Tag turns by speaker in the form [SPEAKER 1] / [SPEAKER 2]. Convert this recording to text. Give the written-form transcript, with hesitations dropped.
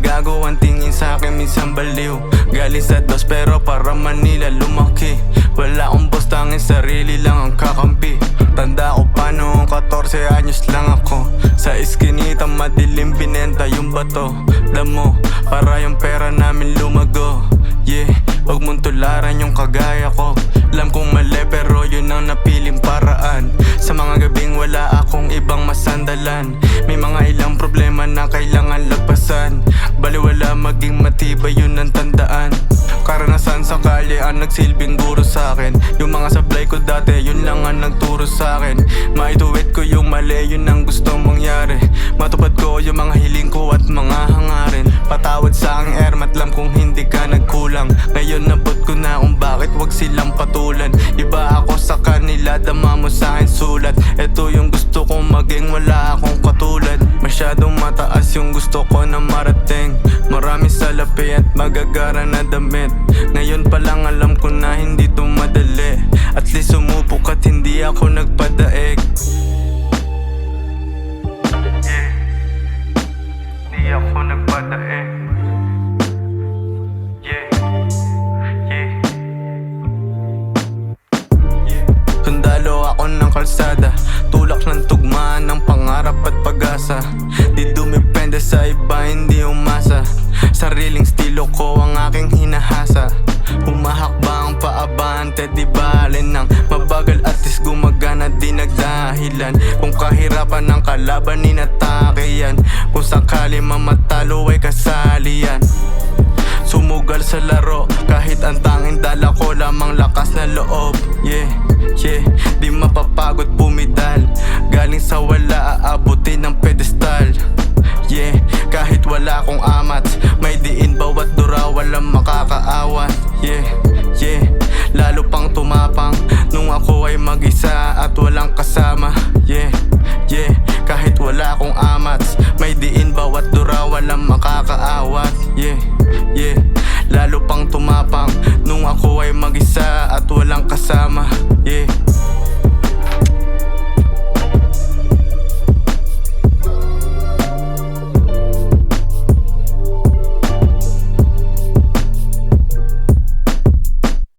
[SPEAKER 1] gago ang tingin sa'kin, minsan baliw. Galing sa dos pero para Manila lumaki. Wala akong boss, tanging sarili lang ang kakampi. Tanda ko pa noong 14 anyos lang ako. Sa iskinita madilim binenta yung bato. Damo, para yung pera namin lumago. Yeah, wag mong tularan yung kagaya ko. Alam kong mali pero yun ang napiling paraan. Sa mga gabing wala akong ibang masandalan. May mga ilang problema na kailangan lagpasan. Baliwala maging matibay, yun ang tandaan. Karanasan sa kalye ang nagsilbing guro sa'kin. Yung mga sablay ko dati, yun lang ang nagturo sa'kin. Maituwid ko yung mali, yun ang gustong mangyari. Matupad ko yung mga hiling ko at mga hangarin. Patawad sa aking ermat, alam kung hindi ka nagkulang. Ngayon nabot ko na kung bakit wag silang patulan. Iba ako sa kanila, dama mo sa'kin sulat. Ito yung gusto kong maging, wala akong katulad. Masyadong mataas yung gusto ko na marating. Marami salapi at magagara na damit. Ngayon pa lang alam ko na hindi to madali. At least sumubok at hindi ako nagpadaig. Yeah, hindi ako nagpadaig. Yeah, yeah, yeah. Sundalo ako ng kalsada, tulak ng tugmaan ng pangarap at pag-asa. Di dumipende sa iba, hindi umasa. Sariling estilo ko ang aking hinahasa. Humahakba ang paabante, di bale nang mabagal at least gumagana, di nagdahilan. Kung kahirapan ng kalaban, inatake yan. Kung sakali mamatalo ay kasali yan. Sumugal sa laro, kahit ang tanging dala ko lamang lakas na loob. Yeah, yeah, di mapapagod bumidal. Galing sa wala, aabutin ng pedestal. Yeah, kahit wala akong amat, may diin bawat dura, walang makakaawan. Yeah, yeah, lalo pang tumapang nung ako ay mag-isa at walang kasama. Yeah, yeah, kahit wala akong amat, may diin bawat dura, walang makakaawat. Yeah, yeah, lalo pang tumapang nung ako ay mag-isa at walang kasama. Yeah.